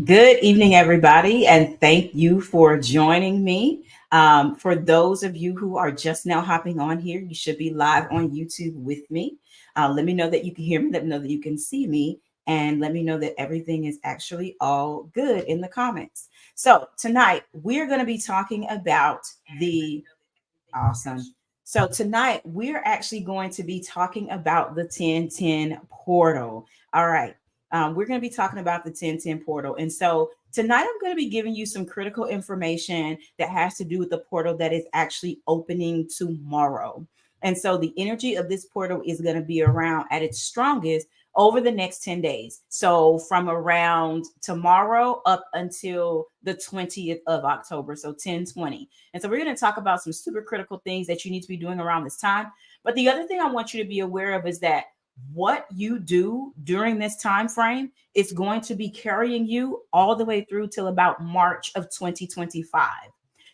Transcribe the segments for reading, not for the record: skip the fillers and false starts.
Good evening, everybody, and thank you for joining me. For those of you who are just now hopping on here, you should be live on YouTube with me. Let me know that you can hear me, let me know that you can see me, and let me know that everything is actually all good in the comments. So, tonight we're going to be talking about the awesome. So tonight we're actually going to be talking about the 1010 portal. All right. We're going to be talking about the 1010 portal. And so tonight I'm going to be giving you some critical information that has to do with the portal that is actually opening tomorrow. And so the energy of this portal is going to be around at its strongest over the next 10 days. So from around tomorrow up until the 20th of October. So 1020. And so we're going to talk about some super critical things that you need to be doing around this time. But the other thing I want you to be aware of is that what you do during this time frame is going to be carrying you all the way through till about March of 2025.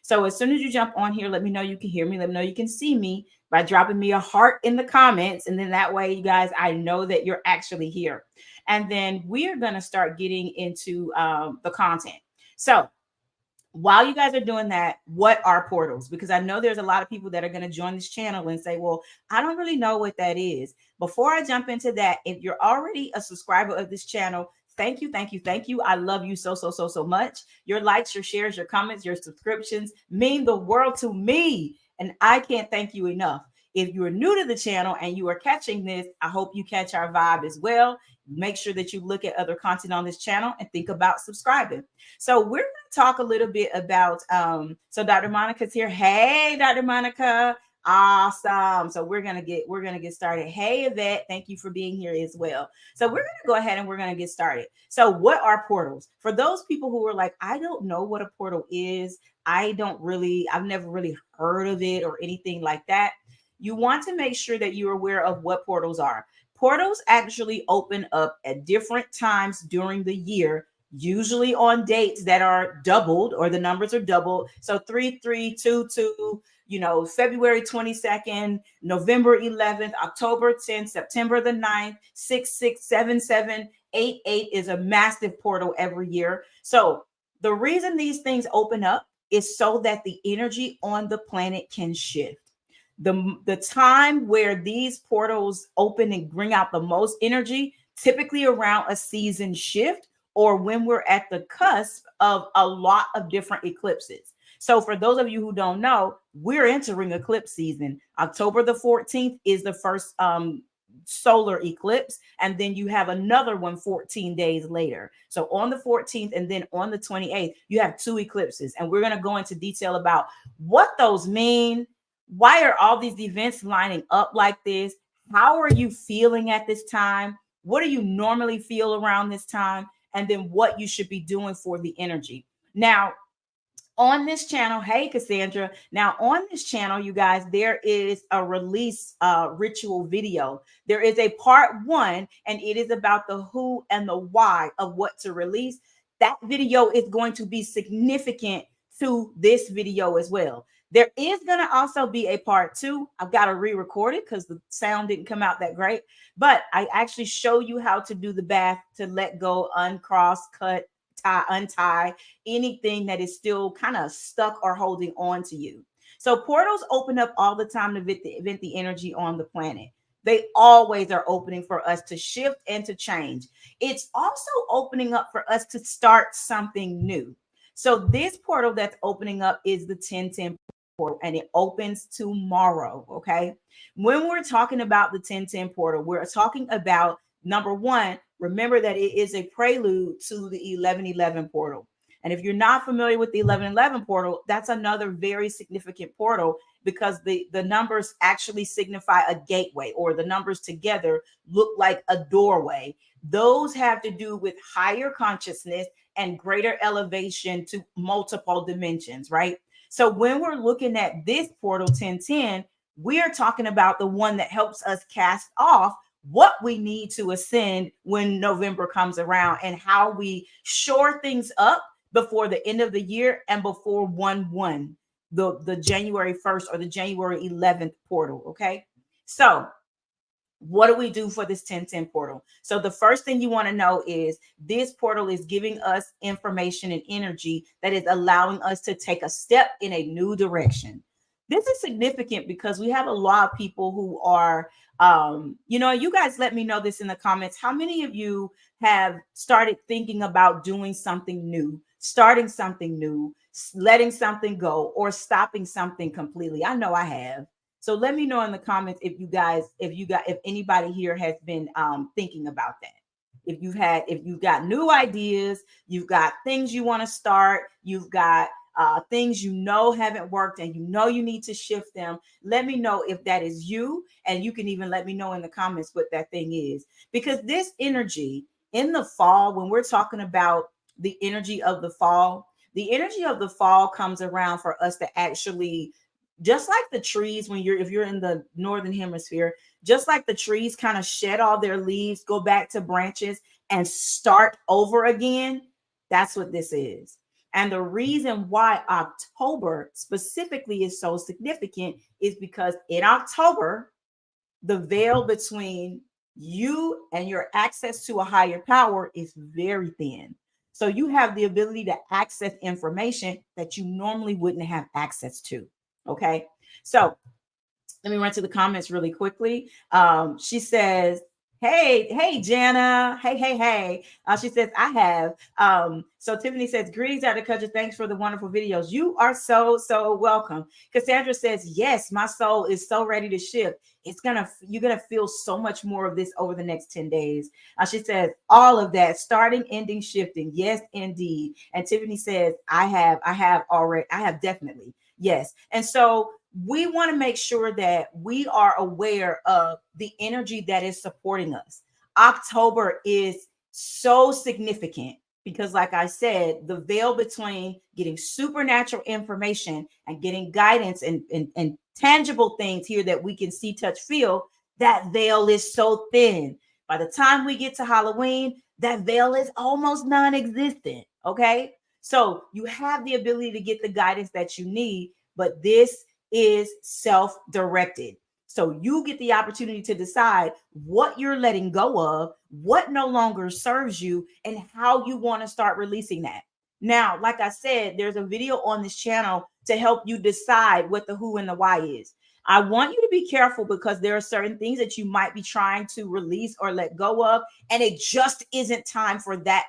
So as soon as you jump on here, let me know you can hear me. Let me know you can see me by dropping me a heart in the comments. And then that way, you guys, I know that you're actually here. And then we are going to start getting into the content. So while you guys are doing that, what are portals? Because I know there's a lot of people that are going to join this channel and say, well, I don't really know what that is. Before I jump into that, if you're already a subscriber of this channel, thank you, thank you, thank you. I love you so, so, so, so much. Your likes, your shares, your comments, your subscriptions mean the world to me. And I can't thank you enough. If you're new to the channel and you are catching this, I hope you catch our vibe as well. Make sure that you look at other content on this channel and think about subscribing. So we're going to talk a little bit about, so Dr. Monica's here. Hey, Dr. Monica. Awesome. So we're gonna get started. Hey Yvette, thank you for being here as well. So we're gonna go ahead and we're gonna get started. So what are portals? For those people who are like, I don't know what a portal is, I've never really heard of it or anything like that. You want to make sure that you're aware of what portals are. Portals actually open up at different times during the year, usually on dates that are doubled or the numbers are doubled. So 3322, February 22nd, November 11th, October 10th, September the 9th, 6677, 88 is a massive portal every year. So the reason these things open up is so that the energy on the planet can shift. The time where these portals open and bring out the most energy, typically around a season shift or when we're at the cusp of a lot of different eclipses. So for those of you who don't know, we're entering eclipse season. October the 14th is the first solar eclipse, and then you have another one 14 days later. So on the 14th and then on the 28th, you have two eclipses, and we're going to go into detail about what those mean. Why are all these events lining up like this? How are you feeling at this time? What do you normally feel around this time? And then what you should be doing for the energy. Now, on this channel, hey Cassandra. Now, on this channel, you guys, there is a release ritual video. There is a part one, and it is about the who and the why of what to release. That video is going to be significant to this video as well. There is going to also be a part two. I've got to re-record it because the sound didn't come out that great. But I actually show you how to do the bath to let go, uncross, cut, tie, untie anything that is still kind of stuck or holding on to you. So portals open up all the time to event the energy on the planet. They always are opening for us to shift and to change. It's also opening up for us to start something new. So this portal that's opening up is the 1010 portal, and it opens tomorrow. Okay. When we're talking about the 1010 portal, we're talking about number one, remember that it is a prelude to the 1111 portal. And if you're not familiar with the 1111 portal, that's another very significant portal because the numbers actually signify a gateway, or the numbers together look like a doorway. Those have to do with higher consciousness and greater elevation to multiple dimensions, right? So when we're looking at this portal 1010, we are talking about the one that helps us cast off what we need to ascend when November comes around, and how we shore things up before the end of the year and before 1/1, the January 1st or the January 11th portal. Okay. So What do we do for this 1010 portal? So the first thing you want to know is this portal is giving us information and energy that is allowing us to take a step in a new direction. This is significant because we have a lot of people who are, you guys let me know this in the comments. How many of you have started thinking about doing something new, starting something new, letting something go, or stopping something completely? I know I have. So let me know in the comments if anybody here has been thinking about that. If you've got new ideas, you've got things you want to start, you've got things you know haven't worked and you know you need to shift them. Let me know if that is you, and you can even let me know in the comments what that thing is. Because this energy in the fall, when we're talking about the energy of the energy of the fall comes around for us to actually, just like the trees, if you're in the northern hemisphere, just like the trees kind of shed all their leaves, go back to branches and start over again. That's what this is. And the reason why October specifically is so significant is because in October, the veil between you and your access to a higher power is very thin. So you have the ability to access information that you normally wouldn't have access to. Okay. So let me run to the comments really quickly. She says, hey, Jana. Hey. She says, I have. So Tiffany says, greetings, Dr. Kudger. Thanks for the wonderful videos. You are so welcome. Cassandra says, yes, my soul is so ready to shift. You're gonna feel so much more of this over the next 10 days. She says, all of that, starting, ending, shifting. Yes, indeed. And Tiffany says, I have definitely. Yes. And so we want to make sure that we are aware of the energy that is supporting us. October is so significant because, like I said, the veil between getting supernatural information and getting guidance and tangible things here that we can see, touch, feel, that veil is so thin. By the time we get to Halloween, that veil is almost non-existent. Okay. So you have the ability to get the guidance that you need, but this is self-directed. So you get the opportunity to decide what you're letting go of, what no longer serves you, and how you want to start releasing that. Now, like I said, there's a video on this channel to help you decide what the who and the why is. I want you to be careful because there are certain things that you might be trying to release or let go of, and it just isn't time for that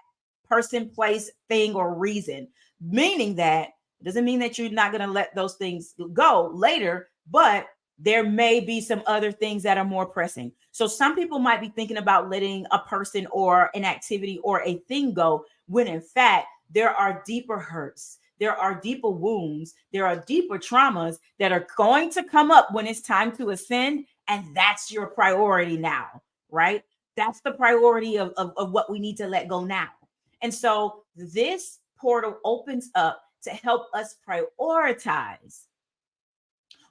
person, place, thing, or reason. Meaning that doesn't mean that you're not going to let those things go later, but there may be some other things that are more pressing. So some people might be thinking about letting a person or an activity or a thing go, when in fact, there are deeper hurts, there are deeper wounds, there are deeper traumas that are going to come up when it's time to ascend. And that's your priority now, right? That's the priority of what we need to let go now. And so this portal opens up to help us prioritize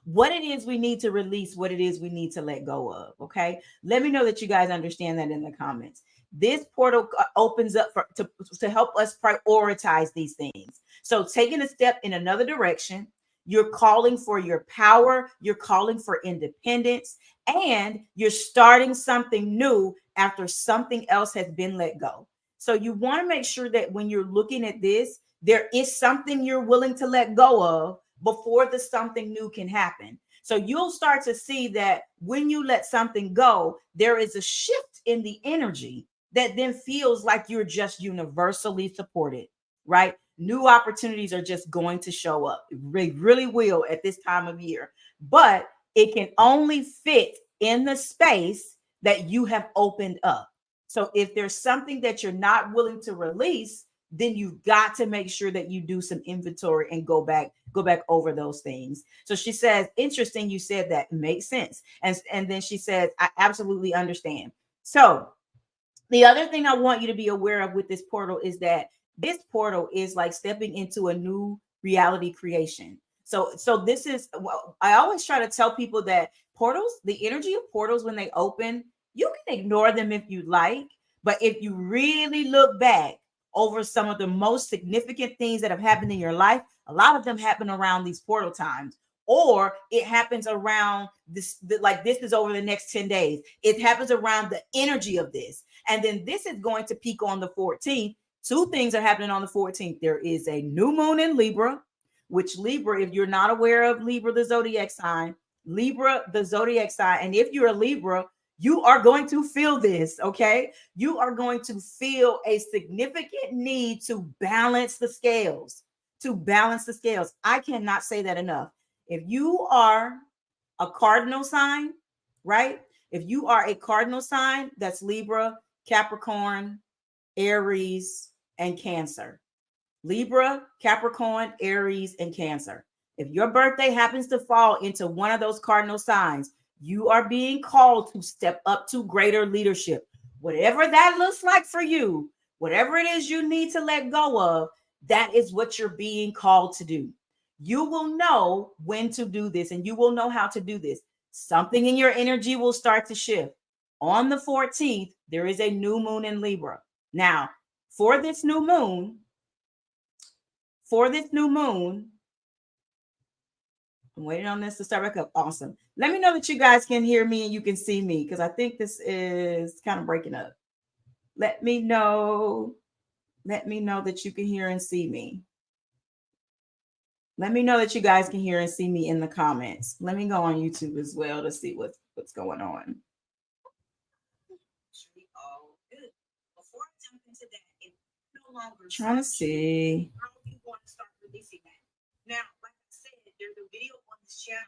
what it is we need to release, what it is we need to let go of. Okay. Let me know that you guys understand that in the comments. This portal opens up to help us prioritize these things. So taking a step in another direction, you're calling for your power, you're calling for independence, and you're starting something new after something else has been let go. So you want to make sure that when you're looking at this, there is something you're willing to let go of before the something new can happen. So you'll start to see that when you let something go, there is a shift in the energy that then feels like you're just universally supported, right? New opportunities are just going to show up. They really will at this time of year, but it can only fit in the space that you have opened up. So if there's something that you're not willing to release, then you've got to make sure that you do some inventory and go back over those things. So she says, interesting, you said that. It makes sense. And then she says, I absolutely understand. So the other thing I want you to be aware of with this portal is that this portal is like stepping into a new reality creation. So this is, I always try to tell people that portals, the energy of portals, when they open, you can ignore them if you like, but if you really look back over some of the most significant things that have happened in your life, a lot of them happen around these portal times. or it happens around this, like this is over the next 10 days. It happens around the energy of this. And then this is going to peak on the 14th. Two things are happening on the 14th. There is a new moon in Libra, which Libra, if you're not aware of Libra, the zodiac sign, Libra, the zodiac sign, and if you're a Libra, you are going to feel this, okay? You are going to feel a significant need to balance the scales, to balance the scales. I cannot say that enough. If you are a cardinal sign, right? If you are a cardinal sign, that's Libra, Capricorn, Aries, and Cancer. Libra, Capricorn, Aries, and Cancer. If your birthday happens to fall into one of those cardinal signs, you are being called to step up to greater leadership. Whatever that looks like for you, whatever it is you need to let go of, that is what you're being called to do. You will know when to do this and you will know how to do this. Something in your energy will start to shift. On the 14th, there is a new moon in Libra. Now, for this new moon, I'm waiting on this to start back up. Awesome. Let me know that you guys can hear me and you can see me, because I think this is kind of breaking up. Let me know. Let me know that you can hear and see me. Let me know that you guys can hear and see me in the comments. Let me go on YouTube as well to see what's going on. Before I jump into that, it's no longer trying to see how you want to start releasing that. Now, like I said, there's a video on this channel.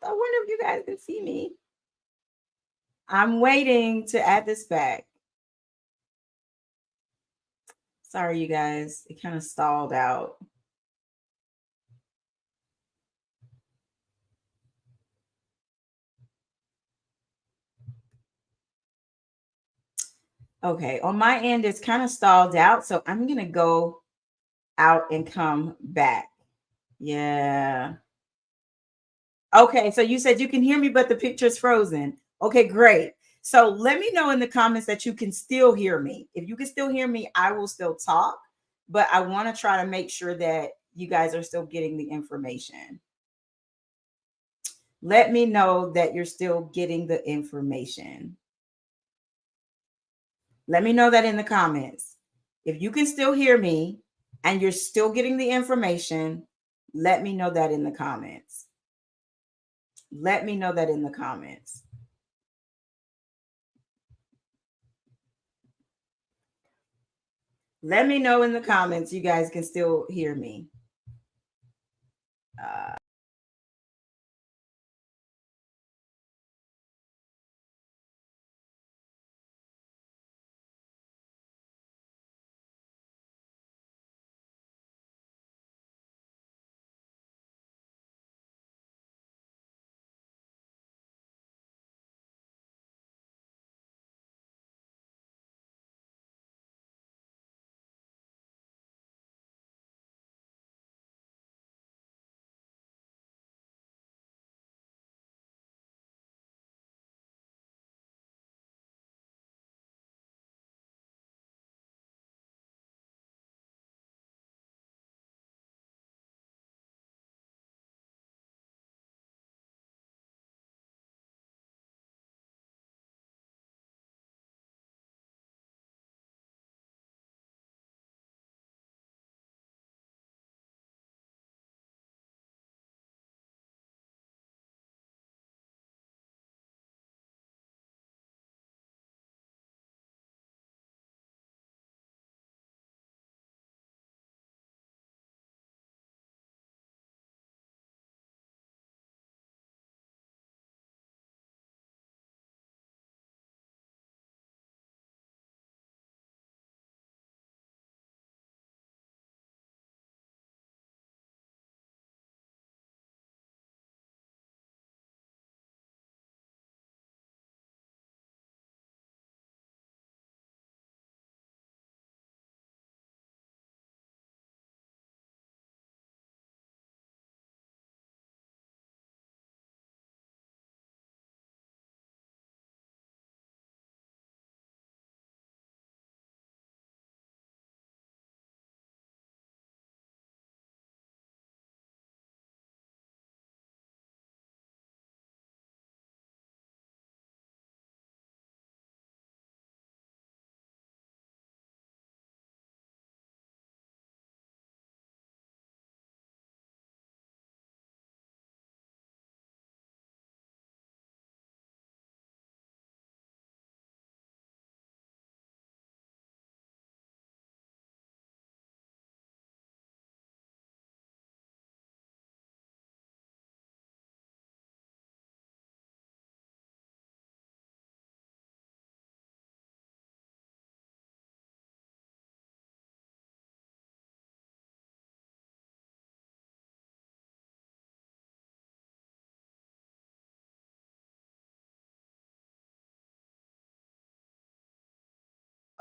I wonder if you guys can see me. I'm waiting to add this back. Sorry, you guys. It kind of stalled out. Okay, on my end, it's kind of stalled out. So I'm going to go out and come back. Yeah. Okay, so you said you can hear me, but the picture's frozen. Okay, great. So let me know in the comments that you can still hear me. If you can still hear me, I will still talk, but I want to try to make sure that you guys are still getting the information. Let me know that you're still getting the information. Let me know that in the comments. If you can still hear me and you're still getting the information, let me know that in the comments. Let me know that in the comments. Let me know in the comments you guys can still hear me.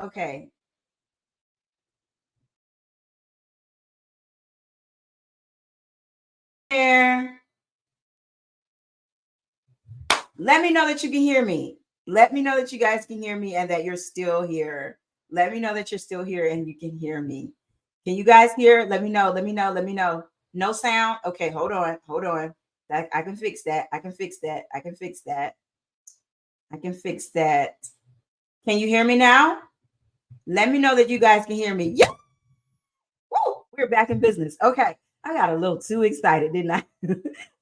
Okay. There. Let me know that you can hear me. Let me know that you guys can hear me and that you're still here. Let me know that you're still here and you can hear me. Can you guys hear? Let me know. Let me know. Let me know. No sound. Okay, hold on. Hold on. That I can fix that. I can fix that. I can fix that. I can fix that. Can you hear me now? Let me know that you guys can hear me. Yeah. Woo, we're back in business. Okay. I got a little too excited, didn't I?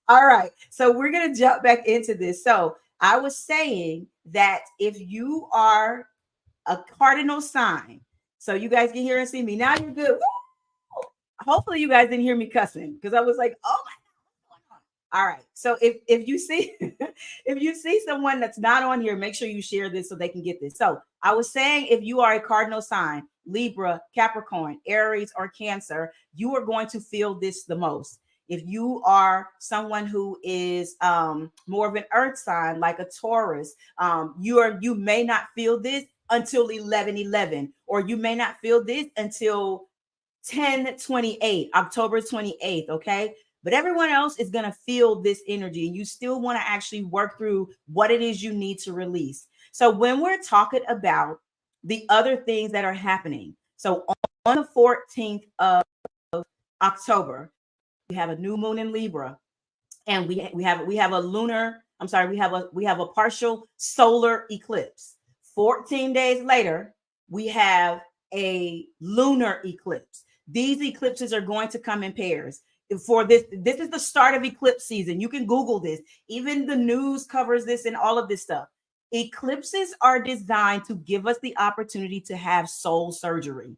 All right. So we're going to jump back into this. So I was saying that if you are a cardinal sign, so you guys can hear and see me. Now you're good. Woo! Hopefully you guys didn't hear me cussing because I was like, oh my all right. So if you see if you see someone that's not on here, make sure you share this so they can get this. So I was saying if you are a cardinal sign, Libra, Capricorn, Aries, or Cancer, you are going to feel this the most. If you are someone who is more of an earth sign, like a Taurus, you may not feel this until 11/11, or you may not feel this until 10/28, October 28th. Okay. But everyone else is going to feel this energy, and you still want to actually work through what it is you need to release. So, when we're talking about the other things that are happening, so on the 14th of October, we have a new moon in Libra, and we have a lunar, I'm sorry, we have a partial solar eclipse. 14 days later, we have a lunar eclipse. These eclipses are going to come in pairs. For this is the start of eclipse season. You can Google this. Even the news covers this and all of this stuff. Eclipses are designed to give us the opportunity to have soul surgery.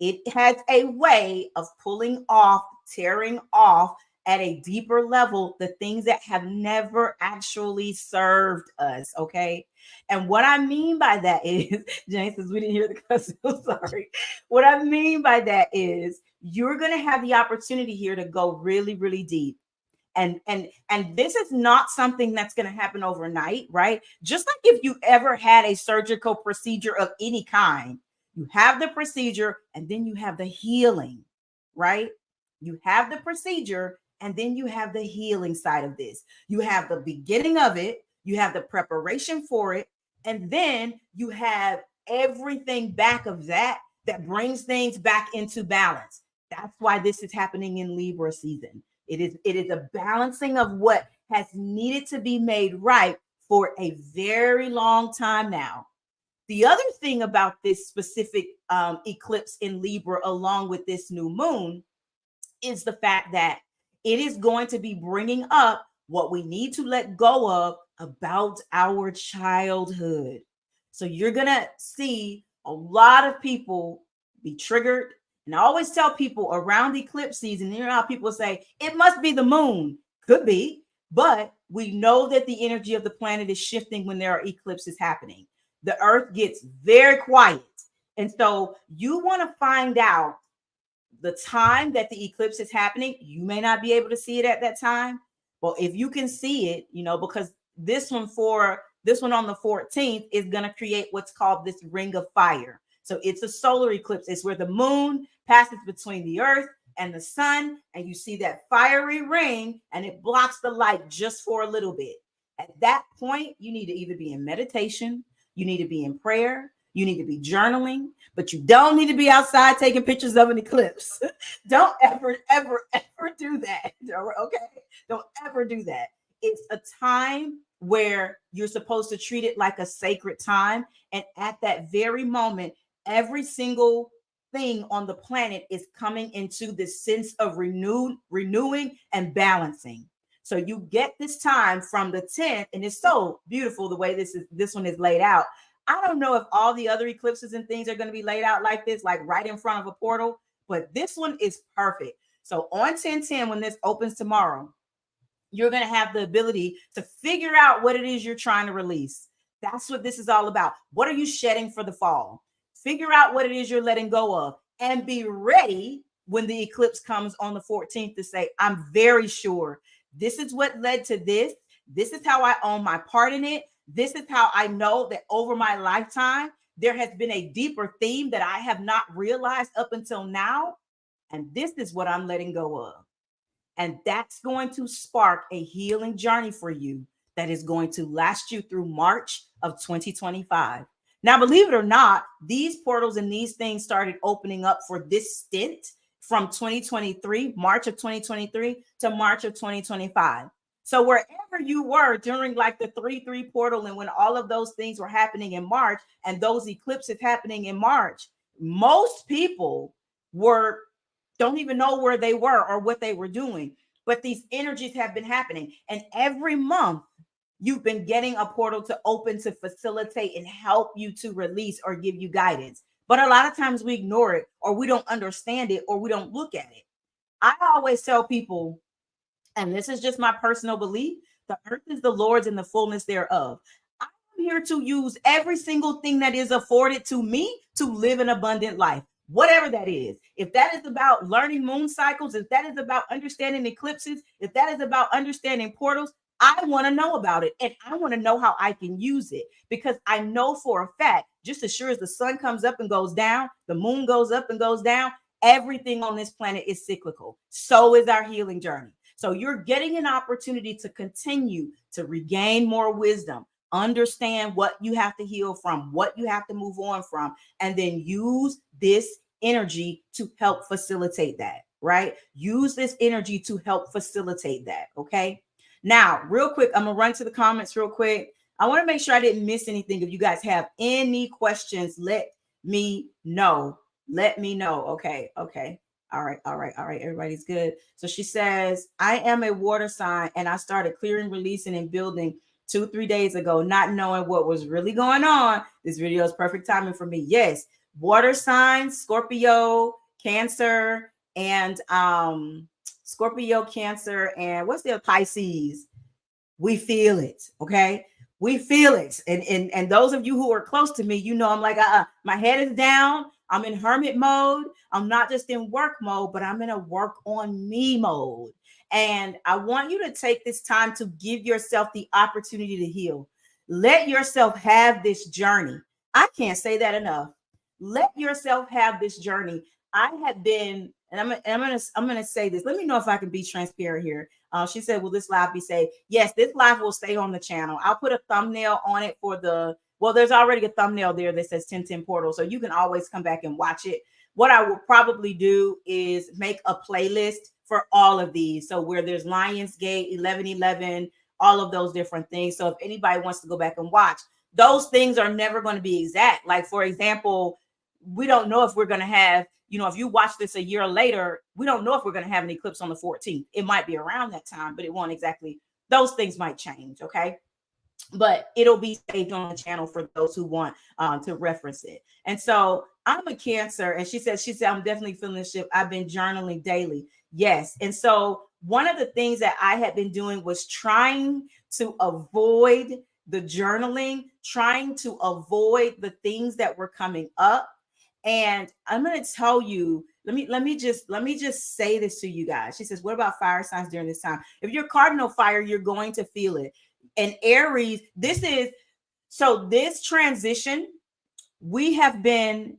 It has a way of pulling off, tearing off at a deeper level the things that have never actually served us. Okay. And what I mean by that is, Jane says we didn't hear the cuss. I'm sorry. What I mean by that is you're going to have the opportunity here to go really, really deep. And this is not something that's going to happen overnight, right? Just like if you ever had a surgical procedure of any kind, you have the procedure and then you have the healing, right? You have the procedure and then you have the healing side of this. You have the beginning of it, you have the preparation for it, and then you have everything back of that that brings things back into balance. That's why this is happening in Libra season. It is a balancing of what has needed to be made right for a very long time now. The other thing about this specific eclipse in Libra, along with this new moon, is the fact that it is going to be bringing up what we need to let go of about our childhood. So you're going to see a lot of people be triggered. And I always tell people around eclipse season, you know how people say, it must be the moon. Could be, but we know that the energy of the planet is shifting when there are eclipses happening. The earth gets very quiet. And so you want to find out the time that the eclipse is happening. You may not be able to see it at that time, but if you can see it, because this one on the 14th is going to create what's called this ring of fire. So it's a solar eclipse. It's where the moon passes between the earth and the sun, and you see that fiery ring, and it blocks the light just for a little bit. At that point, you need to either be in meditation, you need to be in prayer, you need to be journaling, but you don't need to be outside taking pictures of an eclipse. Don't ever, ever, ever do that. Okay? Don't ever do that. It's a time where you're supposed to treat it like a sacred time. And at that very moment, every single thing on the planet is coming into this sense of renewing and balancing. So you get this time from the 10th, and it's so beautiful the way this one is laid out. I don't know if all the other eclipses and things are going to be laid out like this, like right in front of a portal, but this one is perfect. So on 10/10, when this opens tomorrow, you're going to have the ability to figure out what it is you're trying to release. That's what this is all about. What are you shedding for the fall? Figure out what it is you're letting go of and be ready when the eclipse comes on the 14th to say, I'm very sure this is what led to this. This is how I own my part in it. This is how I know that over my lifetime, there has been a deeper theme that I have not realized up until now. And this is what I'm letting go of. And that's going to spark a healing journey for you that is going to last you through March of 2025. Now, believe it or not, these portals and these things started opening up for this stint from 2023, March of 2023 to March of 2025. So wherever you were during like the 3-3 portal and when all of those things were happening in March and those eclipses happening in March, most people were don't even know where they were or what they were doing. But these energies have been happening. And every month, you've been getting a portal to open to facilitate and help you to release or give you guidance. But a lot of times we ignore it or we don't understand it or we don't look at it. I always tell people, and this is just my personal belief, the earth is the Lord's and the fullness thereof. I'm here to use every single thing that is afforded to me to live an abundant life, whatever that is. If that is about learning moon cycles, if that is about understanding eclipses, if that is about understanding portals, I want to know about it. And I want to know how I can use it, because I know for a fact, just as sure as the sun comes up and goes down, the moon goes up and goes down, everything on this planet is cyclical. So is our healing journey. So you're getting an opportunity to continue to regain more wisdom, understand what you have to heal from, what you have to move on from, and then use this energy to help facilitate that, right? Use this energy to help facilitate that, okay? Now, real quick, I'm going to run to the comments real quick. I want to make sure I didn't miss anything. If you guys have any questions, let me know. Let me know. Okay. All right. Everybody's good. So she says, I am a water sign and I started clearing, releasing, and building 2-3 days ago, not knowing what was really going on. This video is perfect timing for me. Yes. Water signs, Scorpio, Cancer, and Scorpio, Cancer, and what's the Pisces? We feel it. Okay. We feel it. And those of you who are close to me, you know, I'm like, my head is down. I'm in hermit mode. I'm not just in work mode, but I'm in a work on me mode. And I want you to take this time to give yourself the opportunity to heal. Let yourself have this journey. I can't say that enough. Let yourself have this journey. I have been, and I'm gonna say this. Let me know if I can be transparent here. She said, will this live be saved? Yes, this live will stay on the channel. I'll put a thumbnail on it for there's already a thumbnail there that says 1010 portal. So you can always come back and watch it. What I will probably do is make a playlist for all of these. So where there's Lionsgate, 1111, all of those different things. So if anybody wants to go back and watch, those things are never going to be exact. Like, for example, we don't know if we're going to have, if you watch this a year later, we don't know if we're going to have an eclipse on the 14th. It might be around that time, but it won't exactly. Those things might change. Okay. But it'll be saved on the channel for those who want to reference it. And so I'm a Cancer, and she said, I'm definitely feeling this shift. I've been journaling daily. Yes. And so one of the things that I had been doing was trying to avoid the journaling, trying to avoid the things that were coming up. And I'm going to tell you, let me just say this to you guys. She says, what about fire signs during this time? If you're cardinal fire, you're going to feel it. And Aries, this transition, we have been,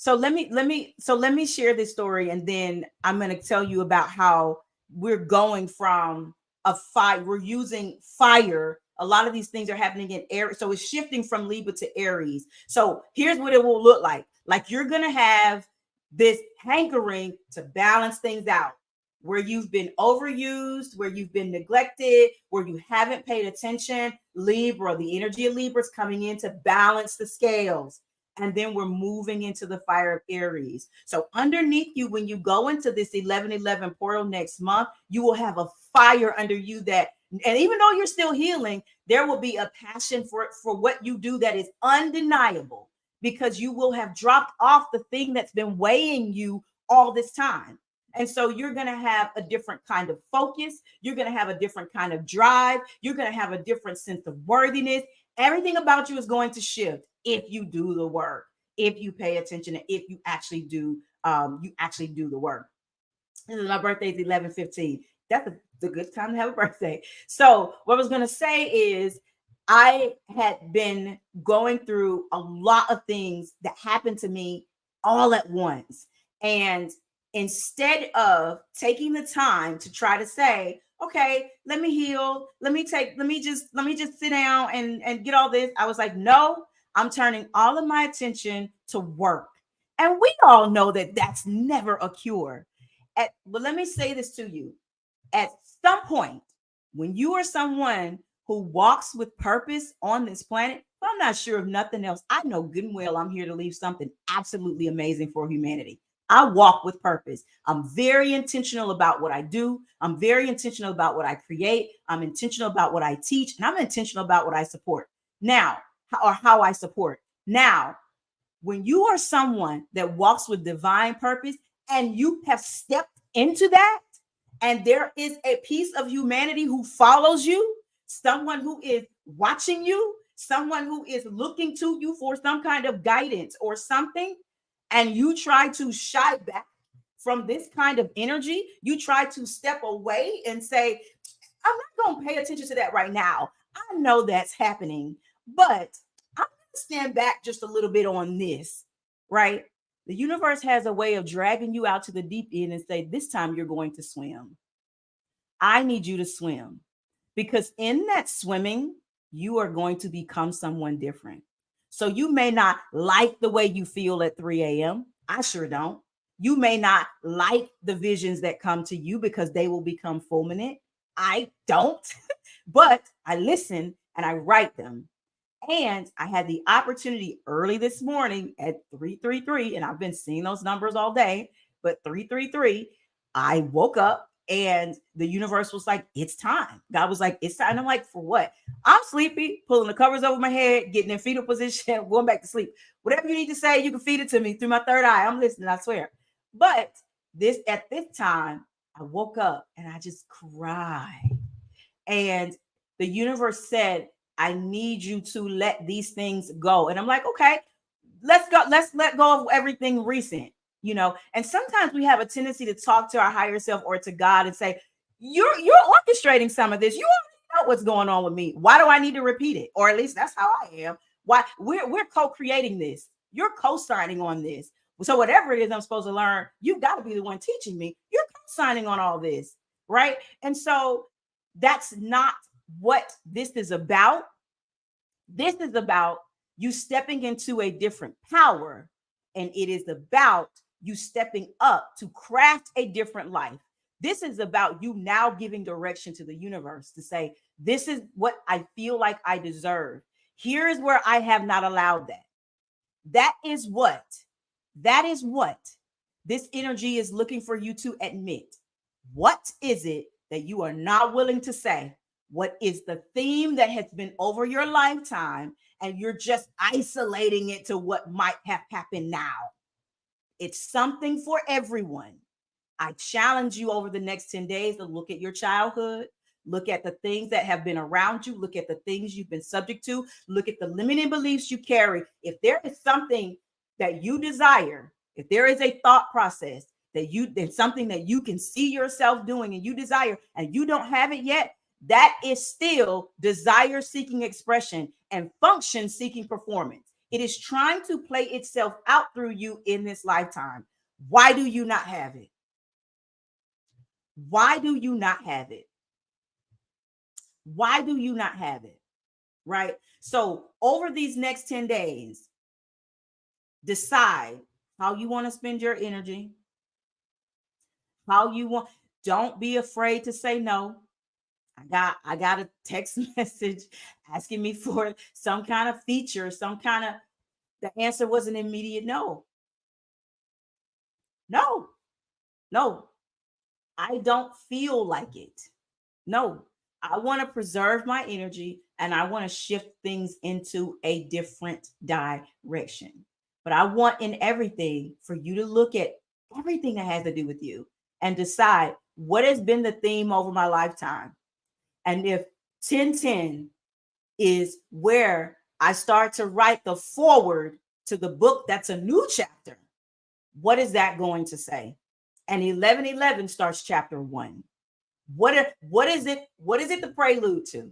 let me share this story, and then I'm going to tell you about how we're going from a fire, we're using fire. A lot of these things are happening in Aries. So it's shifting from Libra to Aries. So here's what it will look like. Like, you're going to have this hankering to balance things out, where you've been overused, where you've been neglected, where you haven't paid attention. Libra, the energy of Libra is coming in to balance the scales. And then we're moving into the fire of Aries. So underneath you, when you go into this 1111 portal next month, you will have a fire under you and even though you're still healing, there will be a passion for what you do that is undeniable, because you will have dropped off the thing that's been weighing you all this time. And so you're going to have a different kind of focus. You're going to have a different kind of drive. You're going to have a different sense of worthiness. Everything about you is going to shift if you do the work, if you pay attention, and if you actually do the work. My birthday is 11/15. That's the good time to have a birthday. So what I was going to say is, I had been going through a lot of things that happened to me all at once. And instead of taking the time to try to say, okay, let me heal, let me just sit down and get all this, I was like, no, I'm turning all of my attention to work. And we all know that that's never a cure. But let me say this to you. At some point, when you are someone who walks with purpose on this planet, I'm not sure of nothing else. I know good and well I'm here to leave something absolutely amazing for humanity. I walk with purpose. I'm very intentional about what I do. I'm very intentional about what I create. I'm intentional about what I teach, and I'm intentional about what I support. Now, or how I support. Now, when you are someone that walks with divine purpose and you have stepped into that, and there is a piece of humanity who follows you, someone who is watching you, someone who is looking to you for some kind of guidance or something, and you try to shy back from this kind of energy, you try to step away and say, I'm not going to pay attention to that right now. I know that's happening, but I'm going to stand back just a little bit on this, right? The universe has a way of dragging you out to the deep end and say, this time you're going to swim. I need you to swim, because in that swimming, you are going to become someone different. So you may not like the way you feel at 3 a.m. I sure don't. You may not like the visions that come to you because they will become fulminant. I don't, but I listen and I write them. And I had the opportunity early this morning at 333, and I've been seeing those numbers all day, but 333, I woke up and the universe was like, it's time. God was like, it's time. And I'm like, for what? I'm sleepy, pulling the covers over my head, getting in fetal position, going back to sleep. Whatever you need to say, you can feed it to me through my third eye. I'm listening, I swear. But at this time, I woke up and I just cried. And the universe said, I need you to let these things go. And I'm like, okay, let's go. Let's let go of everything recent, you know. And sometimes we have a tendency to talk to our higher self or to God and say, you're orchestrating some of this. You already know what's going on with me. Why do I need to repeat it? Or at least that's how I am. Why we're co-creating this. You're co-signing on this. So whatever it is I'm supposed to learn, you've got to be the one teaching me. You're co-signing on all this, right? And so that's not what this is about. This is about you stepping into a different power, and it is about you stepping up to craft a different life. This is about you now giving direction to the universe to say, this is what I feel like I deserve. Here is where I have not allowed that. That is what this energy is looking for you to admit. What is it that you are not willing to say? What is the theme that has been over your lifetime and you're just isolating it to what might have happened now? It's something for everyone. I challenge you over the next 10 days to look at your childhood, look at the things that have been around you, look at the things you've been subject to, look at the limiting beliefs you carry. If there is something that you desire, if there is a thought process there's something that you can see yourself doing and you desire and you don't have it yet, that is still desire seeking expression and function seeking performance. It is trying to play itself out through you in this lifetime. Why do you not have it? Why do you not have it? Why do you not have it? Right? So over these next 10 days, decide how you want to spend your energy, how you want. Don't be afraid to say no. I got a text message asking me for some kind of feature, some kind of, the answer was an immediate no. No, no, I don't feel like it. No, I want to preserve my energy and I want to shift things into a different direction. But I want in everything for you to look at everything that has to do with you and decide what has been the theme over my lifetime. And if 1010 is where I start to write the forward to the book that's a new chapter, what is that going to say? And 1111 starts chapter 1. What is it the prelude to?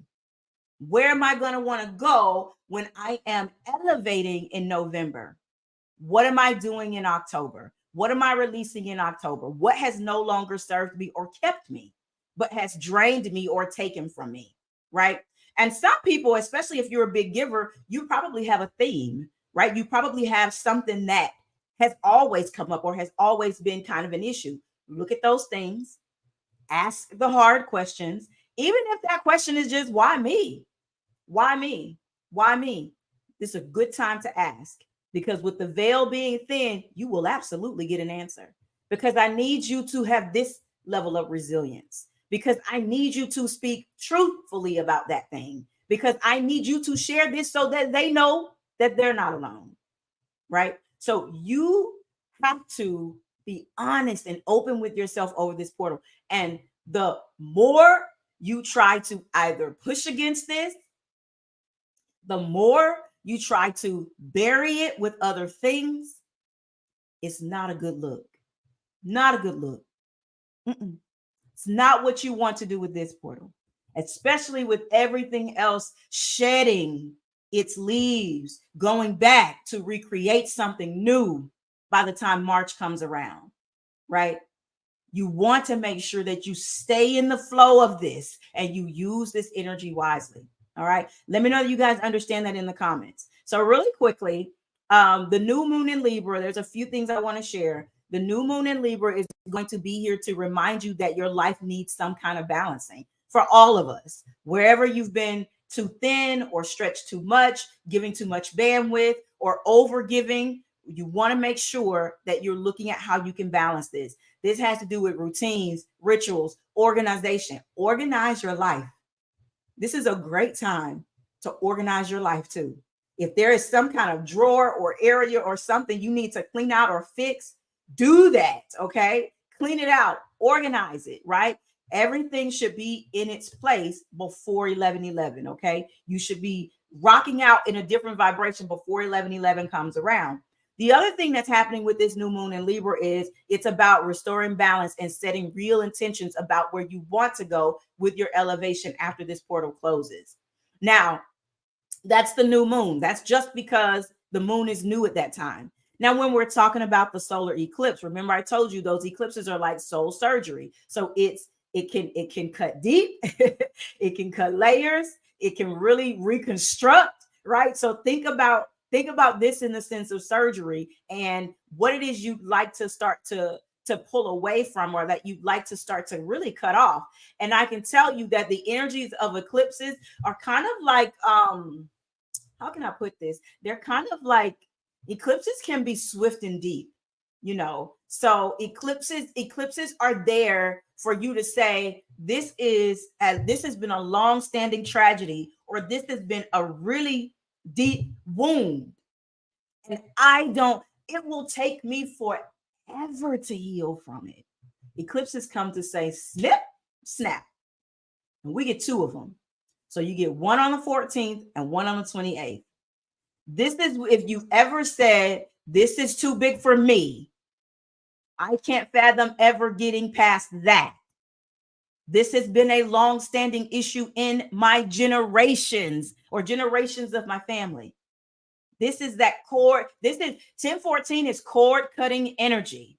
Where am I going to want to go when I am elevating in November? What am I doing in October? What am I releasing in October? What has no longer served me or kept me, but has drained me or taken from me? Right. And some people, especially if you're a big giver, you probably have a theme, right? You probably have something that has always come up or has always been kind of an issue. Look at those things, ask the hard questions, even if that question is just, why me? Why me? Why me? This is a good time to ask, because with the veil being thin, you will absolutely get an answer, because I need you to have this level of resilience, because I need you to speak truthfully about that thing, because I need you to share this so that they know that they're not alone, right? So you have to be honest and open with yourself over this portal. And the more you try to either push against this, the more you try to bury it with other things, it's not a good look. Not a good look. Mm-mm. It's not what you want to do with this portal, especially with everything else shedding its leaves, going back to recreate something new by the time March comes around, right? You want to make sure that you stay in the flow of this and you use this energy wisely. All right. Let me know that you guys understand that in the comments. So, really quickly, the new moon in Libra, there's a few things I want to share. The new moon in Libra is going to be here to remind you that your life needs some kind of balancing for all of us. Wherever you've been too thin or stretched too much, giving too much bandwidth, or over giving, you want to make sure that you're looking at how you can balance this. This has to do with routines, rituals, organization. Organize your life. This is a great time to organize your life too. If there is some kind of drawer or area or something you need to clean out or fix, do that. Okay. Clean it out, organize it, right? Everything should be in its place before 11/11. Okay. You should be rocking out in a different vibration before 11/11 comes around. The other thing that's happening with this new moon in Libra is it's about restoring balance and setting real intentions about where you want to go with your elevation after this portal closes. Now, that's the new moon. That's just because the moon is new at that time. Now, when we're talking about the solar eclipse, remember I told you those eclipses are like soul surgery. So it can cut deep, it can cut layers, it can really reconstruct, right? So think about this in the sense of surgery and what it is you'd like to start to pull away from, or that you'd like to start to really cut off. And I can tell you that the energies of eclipses are kind of like how can I put this? They're kind of like, eclipses can be swift and deep, you know. So eclipses are there for you to say, this has been a long-standing tragedy, or this has been a really deep wound. And it will take me forever to heal from it. Eclipses come to say, snip, snap. And we get two of them. So you get one on the 14th and one on the 28th. This is, if you've ever said, this is too big for me, I can't fathom ever getting past that. This has been a long-standing issue in my generations, or generations of my family. This is that cord. This is 1014 is cord cutting energy.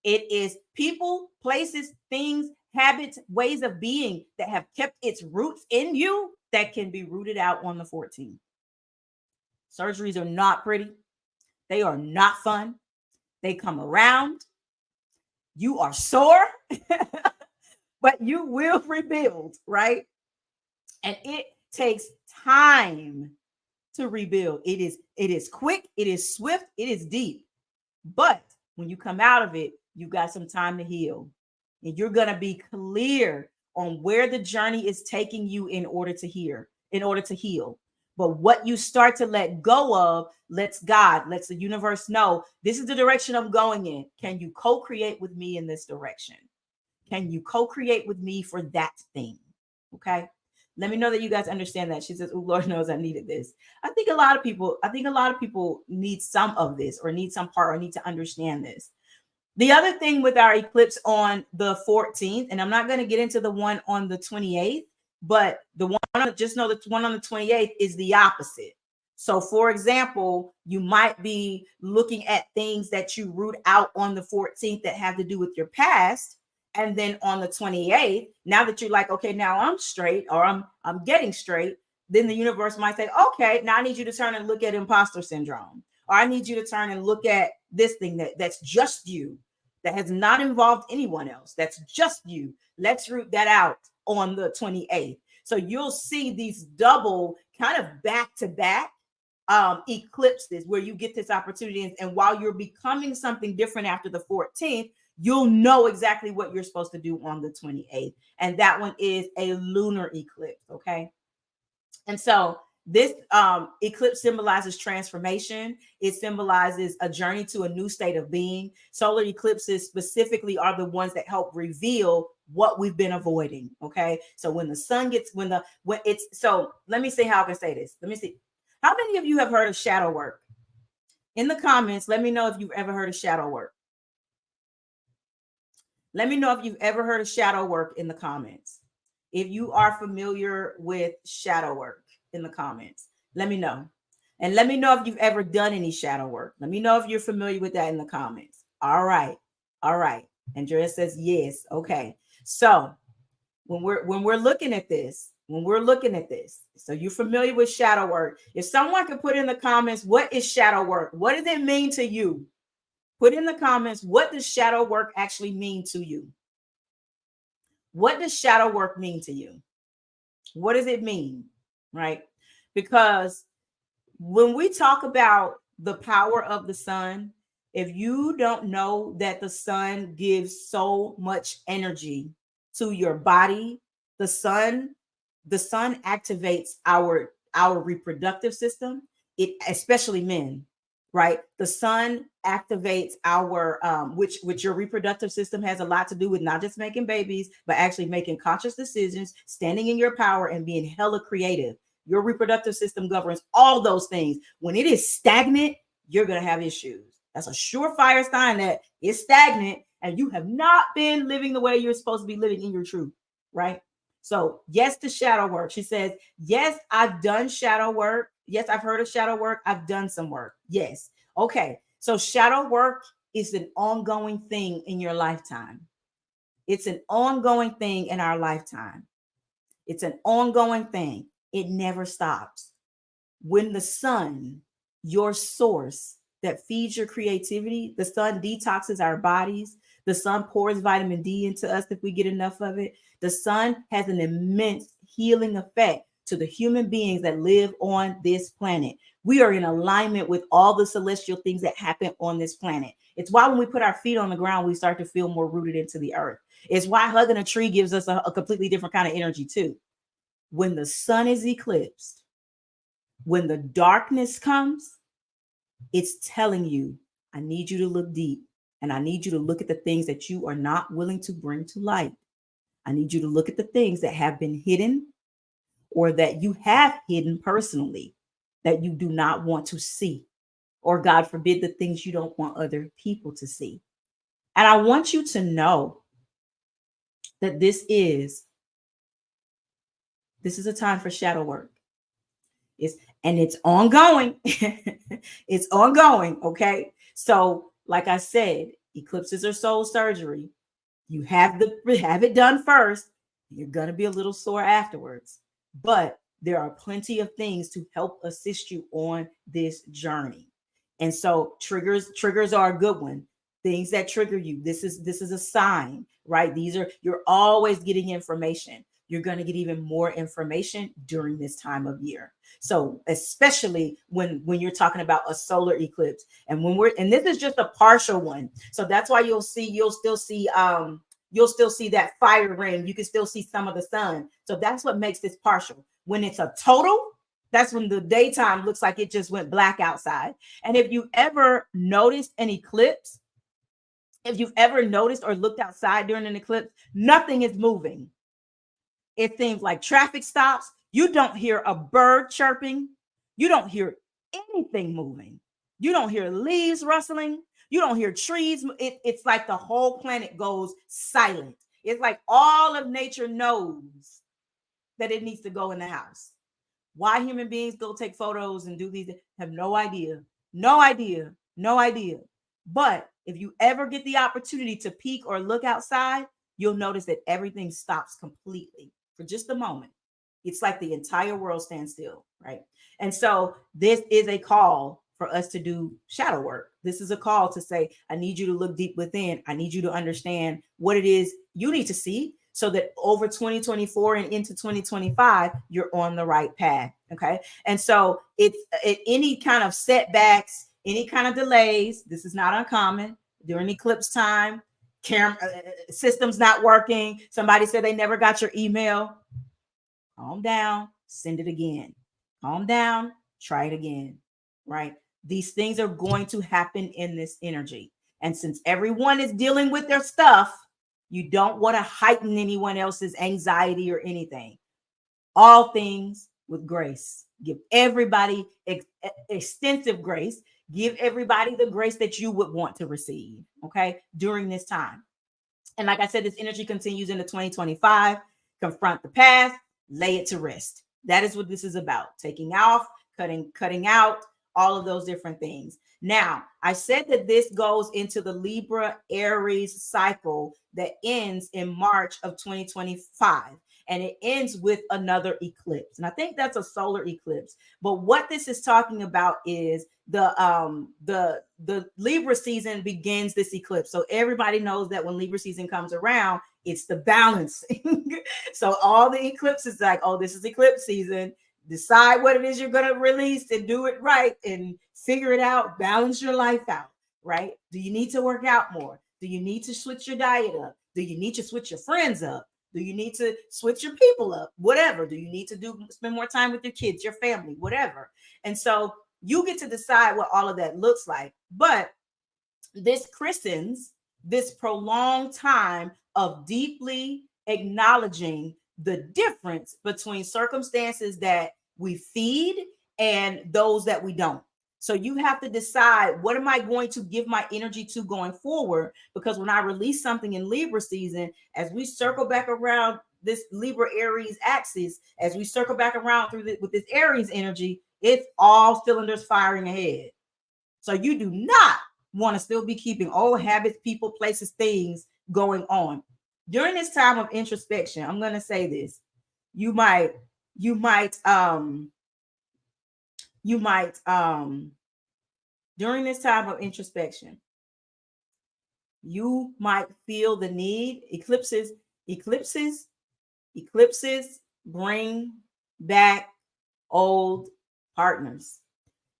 It is people, places, things, habits, ways of being that have kept its roots in you that can be rooted out on the 14th. Surgeries are not pretty. They are not fun. They come around. You are sore, but you will rebuild, right? And it takes time to rebuild. It is quick, it is swift, it is deep. But when you come out of it, you got some time to heal. And you're going to be clear on where the journey is taking you in order to heal. But what you start to let go of lets the universe know, this is the direction I'm going in. Can you co-create with me in this direction? Can you co-create with me for that thing? Okay. Let me know that you guys understand that. She says, oh, Lord knows I needed this. I think a lot of people need some of this, or need some part, or need to understand this. The other thing with our eclipse on the 14th, and I'm not going to get into the one on the 28th, but the one, just know that one on the 28th is the opposite. So, for example, you might be looking at things that you root out on the 14th that have to do with your past. And then on the 28th, now that you're like, okay, now I'm straight, or I'm getting straight, then the universe might say, okay, now I need you to turn and look at imposter syndrome. Or I need you to turn and look at this thing that's just you, that has not involved anyone else. That's just you. Let's root that out on the 28th. So you'll see these double kind of back to back eclipses where you get this opportunity. And while you're becoming something different after the 14th, you'll know exactly what you're supposed to do on the 28th. And that one is a lunar eclipse. Okay. And so this eclipse symbolizes transformation. It symbolizes a journey to a new state of being. Solar eclipses specifically are the ones that help reveal what we've been avoiding. Okay. So when the sun gets, when it's, so let me see how I can say this. Let me see. How many of you have heard of shadow work? In the comments, let me know if you've ever heard of shadow work. Let me know if you've ever heard of shadow work in the comments. If you are familiar with shadow work in the comments, let me know. And let me know if you've ever done any shadow work. Let me know if you're familiar with that in the comments. All right. All right. Andrea says yes. Okay. So when we're looking at this, so you're familiar with shadow work. If someone could put in the comments, what is shadow work? What does it mean to you? Put in the comments, what does shadow work actually mean to you? What does shadow work mean to you? What does it mean? Right? Because when we talk about the power of the sun, if you don't know that the sun gives so much energy to your body, the sun activates our reproductive system, it especially men, right? The sun activates our which your reproductive system has a lot to do with, not just making babies, but actually making conscious decisions, standing in your power, and being hella creative. Your reproductive system governs all those things. When it is stagnant, you're going to have issues. That's a surefire sign that it's stagnant and you have not been living the way you're supposed to be living in your truth, right? So yes to shadow work. She says, yes, I've done shadow work. Yes, I've heard of shadow work. I've done some work. Yes. Okay. So shadow work is an ongoing thing in your lifetime. It's an ongoing thing in our lifetime. It's an ongoing thing. It never stops. When the sun, your source that feeds your creativity, the sun detoxes our bodies. The sun pours vitamin D into us if we get enough of it. The sun has an immense healing effect to the human beings that live on this planet. We are in alignment with all the celestial things that happen on this planet. It's why when we put our feet on the ground, we start to feel more rooted into the earth. It's why hugging a tree gives us a completely different kind of energy too. When the sun is eclipsed, when the darkness comes, it's telling you, I need you to look deep, and I need you to look at the things that you are not willing to bring to light. I need you to look at the things that have been hidden or that you have hidden personally that you do not want to see, or God forbid, the things you don't want other people to see. And I want you to know that this is a time for shadow work. It's ongoing. It's ongoing. Okay. So, like I said, eclipses are soul surgery. You have it done first. You're gonna be a little sore afterwards. But there are plenty of things to help assist you on this journey. And so triggers are a good one. Things that trigger you. This is a sign, right? You're always getting information. You're going to get even more information during this time of year. So especially when you're talking about a solar eclipse, and and this is just a partial one. So that's why you'll still see that fire ring. You can still see some of the sun. So that's what makes this partial. When it's a total, that's when the daytime looks like it just went black outside. And if you ever noticed an eclipse, if you've ever noticed or looked outside during an eclipse, nothing is moving. It seems like traffic stops. You don't hear a bird chirping. You don't hear anything moving. You don't hear leaves rustling. You don't hear trees. It's like the whole planet goes silent. It's like all of nature knows that it needs to go in the house. Why human beings go take photos and do these, have no idea. No idea. No idea. But if you ever get the opportunity to peek or look outside, you'll notice that everything stops completely for just a moment. It's like the entire world stands still, right? And so this is a call for us to do shadow work. This is a call to say, I need you to look deep within. I need you to understand what it is you need to see so that over 2024 and into 2025, you're on the right path. Okay. And so it's any kind of setbacks, any kind of delays. This is not uncommon during eclipse time. Camera systems not working. Somebody said they never got your email. Calm down, send it again. Calm down, try it again. Right? These things are going to happen in this energy. And since everyone is dealing with their stuff, you don't want to heighten anyone else's anxiety or anything. All things with grace. Give everybody extensive grace. Give everybody the grace that you would want to receive, okay, during this time. And like I said, this energy continues into 2025. Confront the past, lay it to rest. That is what this is about. Taking off, cutting out, all of those different things. Now, I said that this goes into the Libra Aries cycle that ends in March of 2025. And it ends with another eclipse. And I think that's a solar eclipse. But what this is talking about is the Libra season begins this eclipse. So everybody knows that when Libra season comes around, it's the balancing. So all the eclipses like, oh, this is eclipse season. Decide what it is you're going to release and do it right and figure it out. Balance your life out, right? Do you need to work out more? Do you need to switch your diet up? Do you need to switch your friends up? Do you need to switch your people up? Whatever. Do you need to spend more time with your kids, your family, whatever? And so you get to decide what all of that looks like. But this christens this prolonged time of deeply acknowledging the difference between circumstances that we feed and those that we don't. So you have to decide, what am I going to give my energy to going forward? Because when I release something in Libra season, as we circle back around this Libra Aries axis, as we circle back around with this Aries energy, it's all cylinders firing ahead. So you do not want to still be keeping old habits, people, places, things going on. During this time of introspection, I'm going to say this. You might during this time of introspection, you might feel the need. Eclipses bring back old partners.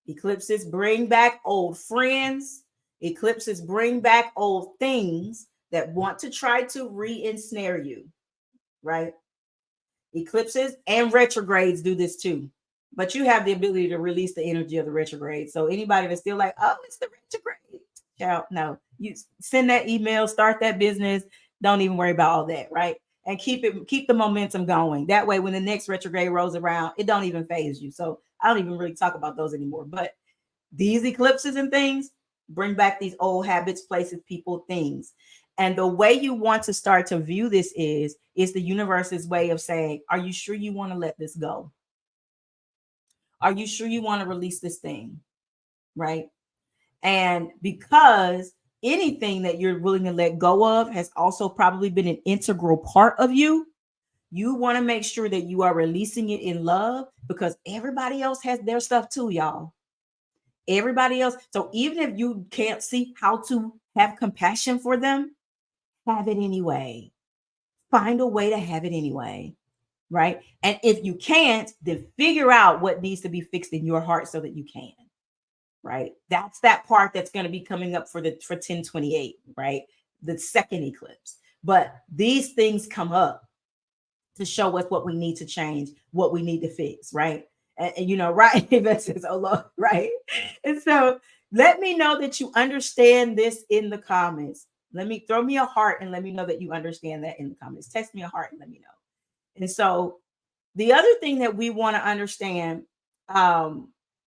Eclipses bring back old friends. Eclipses bring back old things that want to try to re-ensnare you, right? Eclipses and retrogrades do this too. But you have the ability to release the energy of the retrograde. So anybody that's still like, oh, it's the retrograde, child, no. You send that email, start that business. Don't even worry about all that, right? And keep the momentum going. That way, when the next retrograde rolls around, it don't even phase you. So I don't even really talk about those anymore. But these eclipses and things bring back these old habits, places, people, things. And the way you want to start to view this is the universe's way of saying, are you sure you want to let this go? Are you sure you want to release this thing? Right? And because anything that you're willing to let go of has also probably been an integral part of you, you want to make sure that you are releasing it in love, because everybody else has their stuff too, y'all. Everybody else. So even if you can't see how to have compassion for them, have it anyway. Find a way to have it anyway. Right. And if you can't, then figure out what needs to be fixed in your heart so that you can. Right. That's that part that's going to be coming up for 1028. Right. The second eclipse. But these things come up to show us what we need to change, what we need to fix. Right. And you know, right. That says, oh Lord, right. And so let me know that you understand this in the comments. Let me throw me a heart and let me know that you understand that in the comments. Text me a heart and let me know. And so the other thing that we want to understand,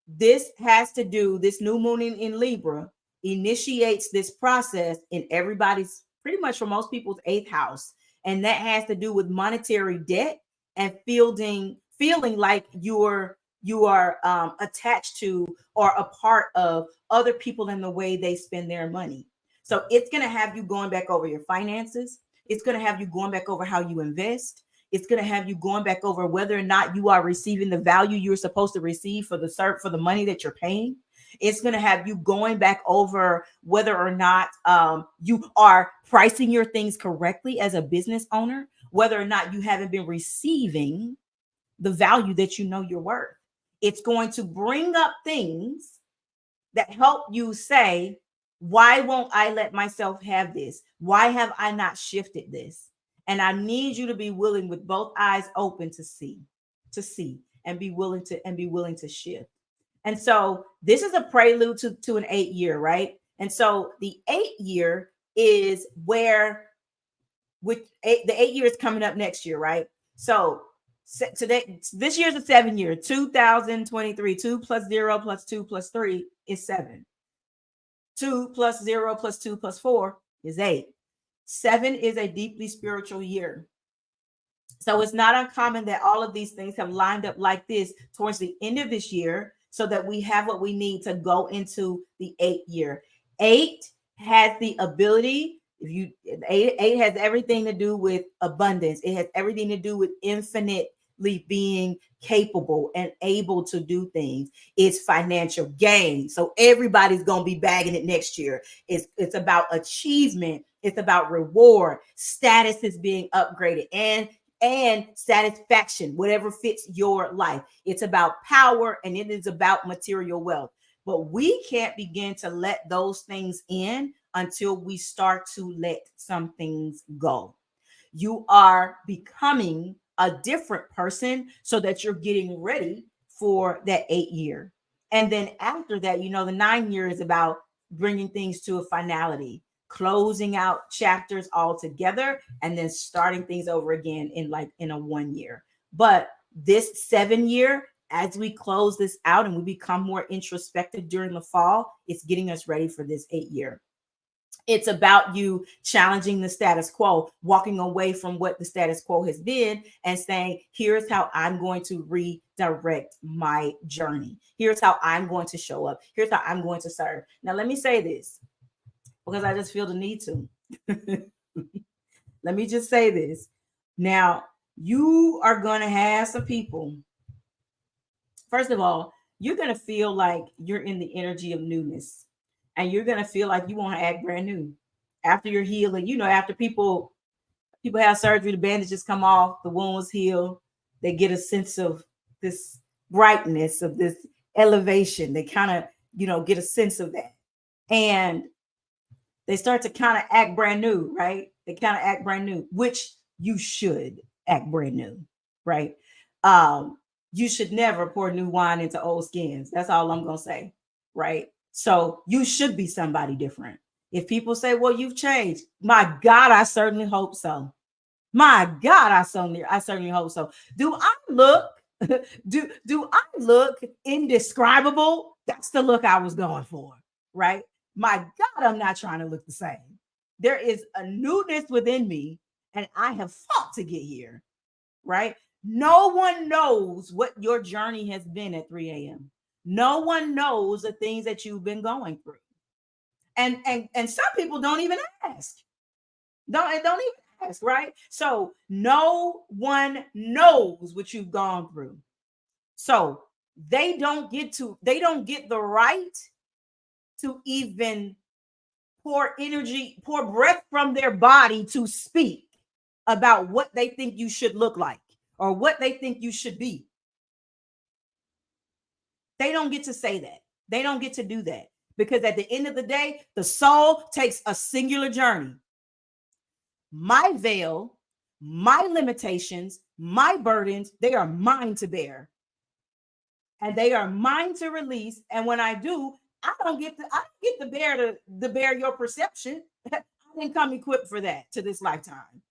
this has to do, this new moon in Libra initiates this process in everybody's, pretty much for most people's, 8th house. And that has to do with monetary debt and feeling like you are attached to or a part of other people in the way they spend their money. So it's going to have you going back over your finances. It's going to have you going back over how you invest. It's going to have you going back over whether or not you are receiving the value you're supposed to receive for the money that you're paying. It's going to have you going back over whether or not you are pricing your things correctly as a business owner, whether or not you haven't been receiving the value that you know you're worth. It's going to bring up things that help you say, why won't I let myself have this? Why have I not shifted this? And I need you to be willing with both eyes open to see, and be willing to shift. And so this is a prelude to an 8-year, right? And so the 8-year is where the 8 years coming up next year, right? So today, this year's a 7-year, 2023. 2 plus 0 plus 2 plus 3 is 7. 2 plus 0 plus 2 plus 4 is 8. 7 is a deeply spiritual year. So it's not uncommon that all of these things have lined up like this towards the end of this year so that we have what we need to go into the 8-year. 8 has the ability, eight has everything to do with abundance. It has everything to do with infinitely being capable and able to do things. It's financial gain. So everybody's going to be bagging it next year. It's about achievement. It's about reward. Status is being upgraded and satisfaction, whatever fits your life. It's about power and it is about material wealth. But we can't begin to let those things in until we start to let some things go. You are becoming a different person so that you're getting ready for that 8-year. And then after that, the 9-year is about bringing things to a finality, closing out chapters altogether, and then starting things over again in a 1-year. But this 7-year, as we close this out and we become more introspective during the fall, it's getting us ready for this 8-year. It's about you challenging the status quo, walking away from what the status quo has been and saying, here's how I'm going to redirect my journey. Here's how I'm going to show up. Here's how I'm going to serve. Now, let me say this because I just feel the need to. Let me just say this. Now, you are going to have some people. First of all, you're going to feel like you're in the energy of newness. And you're going to feel like you want to act brand new after you're healing. After people have surgery, the bandages come off, the wounds heal. They get a sense of this brightness, of this elevation. They kind of, get a sense of that. And they start to kind of act brand new, right? They kind of act brand new, which you should act brand new, right? You should never pour new wine into old skins. That's all I'm going to say, right? So you should be somebody different. If people say, well, you've changed, my God, I certainly hope so. My God, I certainly hope so. Do I look do I look indescribable? That's the look I was going for, right? My God, I'm not trying to look the same. There is a newness within me, and I have fought to get here, right? No one knows what your journey has been at 3 a.m. No one knows the things that you've been going through. And some people don't even ask. Don't even ask, right? So no one knows what you've gone through. So they don't get the right to even pour breath from their body to speak about what they think you should look like or what they think you should be. They don't get to say that. They don't get to do that because at the end of the day, the soul takes a singular journey. My veil, my limitations, my burdens, they are mine to bear. And they are mine to release. And when I do, I don't get to bear your perception. I didn't come equipped for that to this lifetime.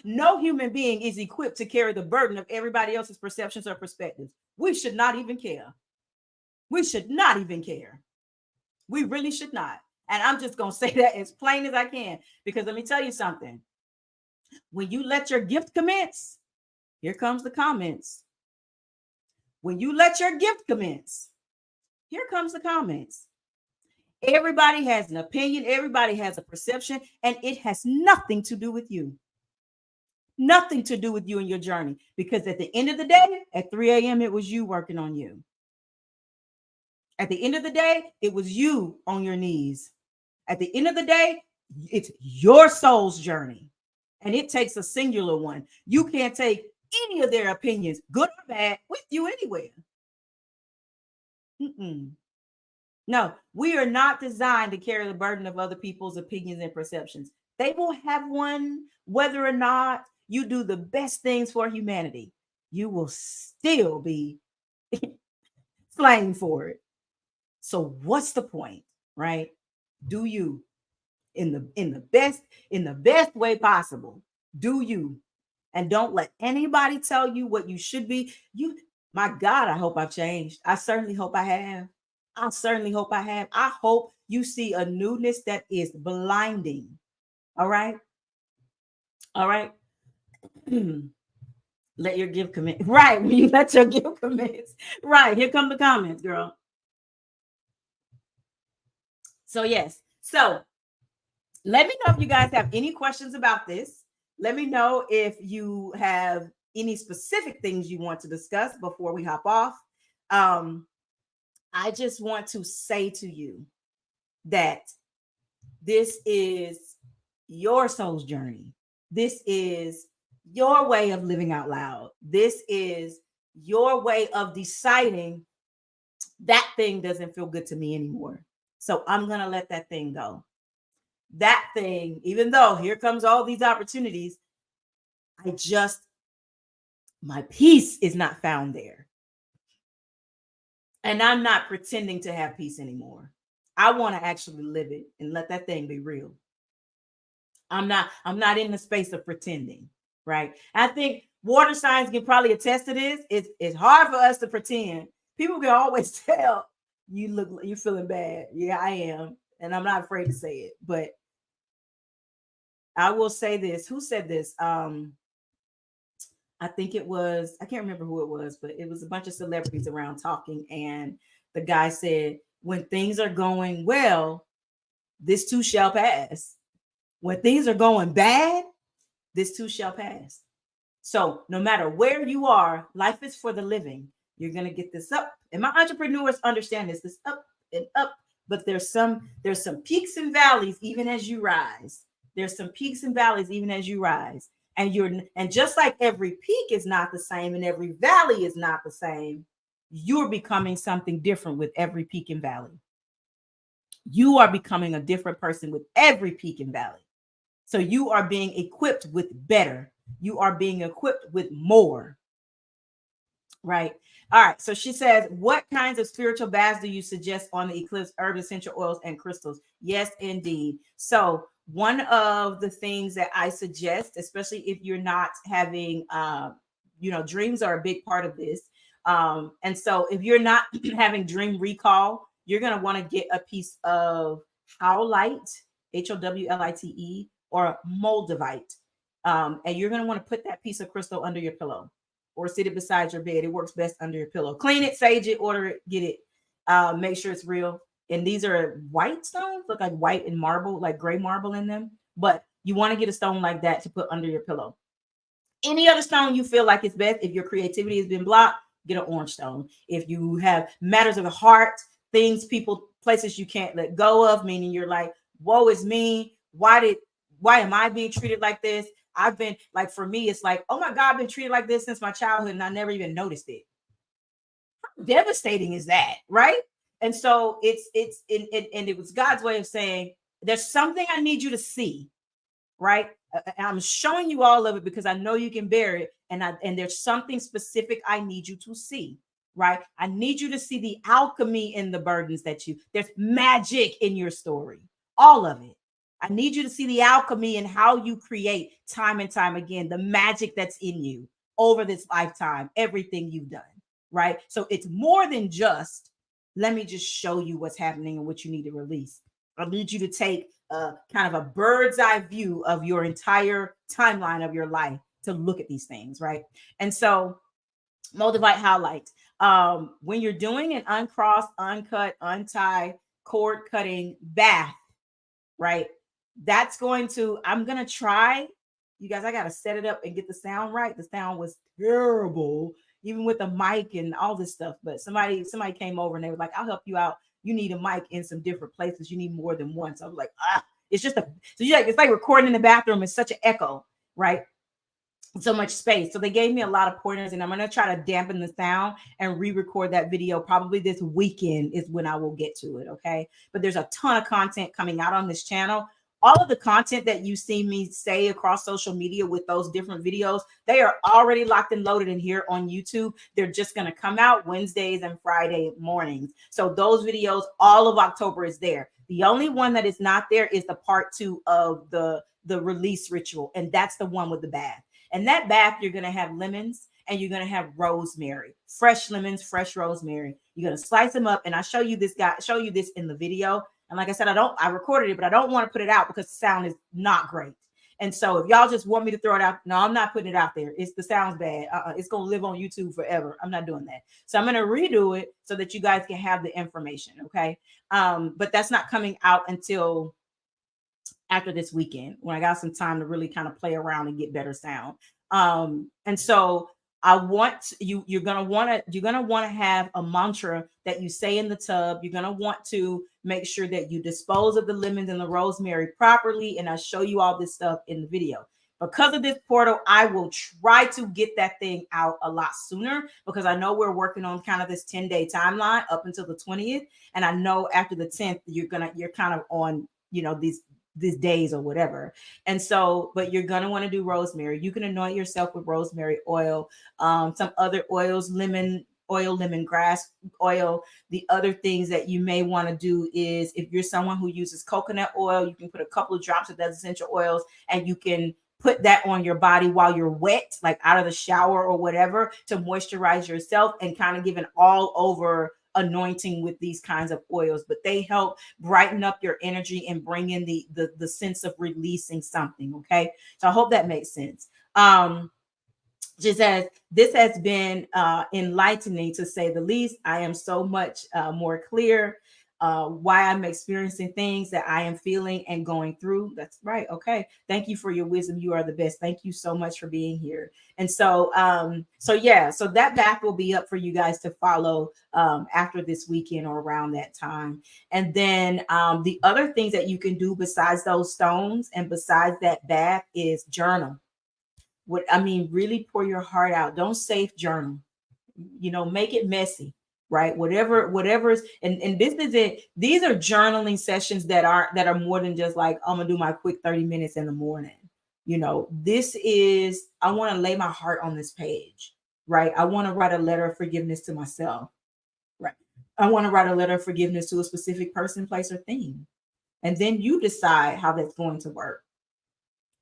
No human being is equipped to carry the burden of everybody else's perceptions or perspectives. We should not even care. We should not even care. We really should not. And I'm just going to say that as plain as I can, because let me tell you something. When you let your gift commence, here comes the comments. When you let your gift commence, here comes the comments. Everybody has an opinion, everybody has a perception, and it has nothing to do with you. Nothing to do with you and your journey. Because at the end of the day, at 3 a.m., it was you working on you. At the end of the day, it was you on your knees. At the end of the day, it's your soul's journey. And it takes a singular one. You can't take any of their opinions, good or bad, with you anywhere. Mm-mm. No, we are not designed to carry the burden of other people's opinions and perceptions. They will have one, whether or not you do the best things for humanity. You will still be slain for it. So what's the point, right? Do you in the best way possible. Do you, and don't let anybody tell you what you should be. You, my God, I hope I've changed. I certainly hope I have. I certainly hope I have. I hope you see a newness that is blinding. All right. All right. Let your gift commit. Right. When you let your gift commence. Right. Here come the comments, girl. So, yes. So, let me know if you guys have any questions about this. Let me know if you have any specific things you want to discuss before we hop off. I just want to say to you that this is your soul's journey. This is your way of living out loud. This is your way of deciding that thing doesn't feel good to me anymore. So I'm going to let that thing go. That thing, even though here comes all these opportunities, my peace is not found there. And I'm not pretending to have peace anymore. I want to actually live it and let that thing be real. I'm not in the space of pretending, right? I think water signs can probably attest to this. It's hard for us to pretend. People can always tell you're feeling bad. Yeah, I am. And I'm not afraid to say it. But I will say this. Who said this? I think it was, I can't remember who it was, but it was a bunch of celebrities around talking. And the guy said, when things are going well, this too shall pass. When things are going bad, this too shall pass. So no matter where you are, life is for the living. You're going to get this up. And my entrepreneurs understand this up and up. But there's some peaks and valleys even as you rise. There's some peaks and valleys even as you rise. And just like every peak is not the same and every valley is not the same, you're becoming something different with every peak and valley. You are becoming a different person with every peak and valley. So you are being equipped with better. You are being equipped with more. Right. All right. So she says, what kinds of spiritual baths do you suggest on the eclipse? Herbs, essential oils, and crystals? Yes, indeed. So one of the things that I suggest, especially if you're not having, dreams are a big part of this. And so if you're not having dream recall, you're going to want to get a piece of Howlite, Howlite, or Moldavite. And you're going to want to put that piece of crystal under your pillow or sit it beside your bed. It works best under your pillow. Clean it, sage it, order it, get it. Make sure it's real. And these are white stones, look like white and marble, like gray marble in them. But you want to get a stone like that to put under your pillow. Any other stone you feel like it's best. If your creativity has been blocked, get an orange stone. If you have matters of the heart, things, people, places you can't let go of, meaning you're like, woe is me. Why am I being treated like this? I've been like, for me, it's like, oh my God, I've been treated like this since my childhood and I never even noticed it. How devastating is that, right? And so and it was God's way of saying, there's something I need you to see, right? I'm showing you all of it because I know you can bear it. And there's something specific I need you to see, right? I need you to see the alchemy in the burdens there's magic in your story, all of it. I need you to see the alchemy in how you create time and time again, the magic that's in you over this lifetime, everything you've done, right? So it's more than just, let me just show you what's happening and what you need to release. I need you to take kind of a bird's eye view of your entire timeline of your life to look at these things, right? And so Moldavite highlights. When you're doing an uncross, uncut, untie, cord cutting bath, right? That's going to, I'm going to try, you guys, I got to set it up and get the sound right. The sound was terrible, even with the mic and all this stuff. But somebody came over and they were like, I'll help you out. You need a mic in some different places. You need more than one. So I was like, it's just it's like recording in the bathroom. It's such an echo, right? So much space. So they gave me a lot of pointers, and I'm going to try to dampen the sound and re-record that video. Probably this weekend is when I will get to it. Okay. But there's a ton of content coming out on this channel. All of the content that you see me say across social media with those different videos, they are already locked and loaded in here on YouTube. They're just going to come out Wednesdays and Friday mornings. So those videos, all of October is there. The only one that is not there is the part 2 of the release ritual. And that's the one with the bath. And that bath, you're going to have lemons and you're going to have rosemary, fresh lemons, fresh rosemary. You're going to slice them up. And I show you this in the video. And like I said, I recorded it, but I don't want to put it out because the sound is not great. And so if y'all just want me to throw it out, no, I'm not putting it out there. The sound's bad. It's going to live on YouTube forever. I'm not doing that. So I'm going to redo it so that you guys can have the information. Okay. But that's not coming out until after this weekend when I got some time to really kind of play around and get better sound. And so I want you're going to want to have a mantra that you say in the tub. You're going to want to make sure that you dispose of the lemons and the rosemary properly. And I show you all this stuff in the video. Because of this portal, I will try to get that thing out a lot sooner because I know we're working on kind of this 10-day timeline up until the 20th. And I know after the 10th, you're kind of on, these days or whatever. And so, but you're going to want to do rosemary. You can anoint yourself with rosemary oil, some other oils, lemon oil, lemongrass oil. The other things that you may want to do is if you're someone who uses coconut oil, you can put a couple of drops of those essential oils and you can put that on your body while you're wet, like out of the shower or whatever, to moisturize yourself and kind of give an all over anointing with these kinds of oils. But they help brighten up your energy and bring in the sense of releasing something. Okay. So I hope that makes sense. Just as this has been enlightening to say the least, I am so much more clear why I'm experiencing things that I am feeling and going through. That's right. Okay. Thank you for your wisdom. You are the best. Thank you so much for being here. And so, so that bath will be up for you guys to follow after this weekend or around that time. And then the other things that you can do besides those stones and besides that bath is journal. Really pour your heart out. Don't safe journal. Make it messy. Right. Whatever's and this is it. These are journaling sessions that are more than just like, I'm gonna do my quick 30 minutes in the morning. This is, I want to lay my heart on this page. Right. I want to write a letter of forgiveness to myself. Right. I want to write a letter of forgiveness to a specific person, place, or thing. And then you decide how that's going to work.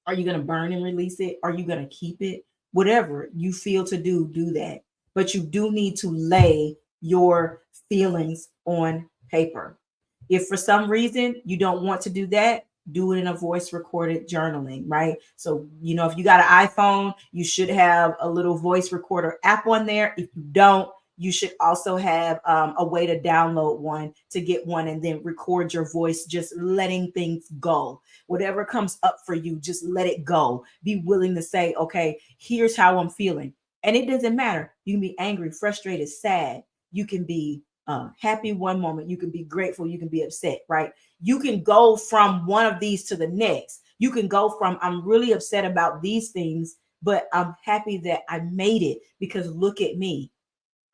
Are you going to burn and release it? Are you going to keep it? Whatever you feel to do that. But you do need to lay your feelings on paper. If for some reason you don't want to do that, do it in a voice recorded journaling, right? So, if you got an iPhone, you should have a little voice recorder app on there. If you don't, you should also have a way to download one to get one and then record your voice, just letting things go. Whatever comes up for you, just let it go. Be willing to say, okay, here's how I'm feeling. And it doesn't matter. You can be angry, frustrated, sad. You can be happy one moment. You can be grateful. You can be upset, right? You can go from one of these to the next. You can go from, I'm really upset about these things, but I'm happy that I made it because look at me.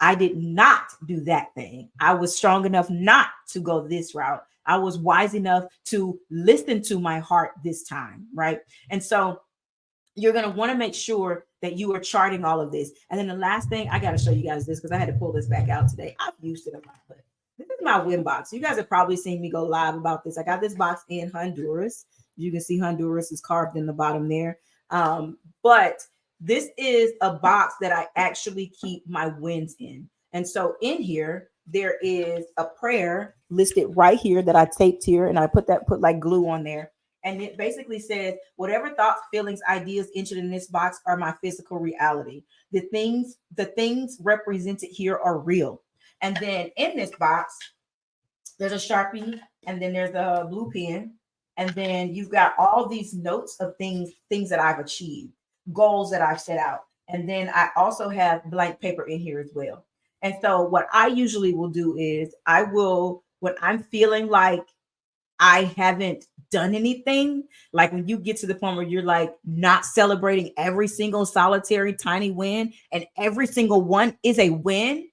I did not do that thing. I was strong enough not to go this route. I was wise enough to listen to my heart this time, right? And so you're going to want to make sure that you are charting all of this. And then the last thing, I got to show you guys this because I had to pull this back out today. I've used it a lot, but this is my WIM box. You guys have probably seen me go live about this. I got this box in Honduras. You can see Honduras is carved in the bottom there. But this is a box that I actually keep my wins in. And so in here, there is a prayer listed right here that I taped here, and I put like glue on there. And it basically says, whatever thoughts, feelings, ideas entered in this box are my physical reality. The things represented here are real. And then in this box, there's a Sharpie, and then there's a blue pen, and then you've got all these notes of things that I've achieved, goals that I've set out. And then I also have blank paper in here as well. And so what I usually will do is I will, when I'm feeling like I haven't done anything, like when you get to the point where you're like not celebrating every single solitary tiny win, and every single one is a win,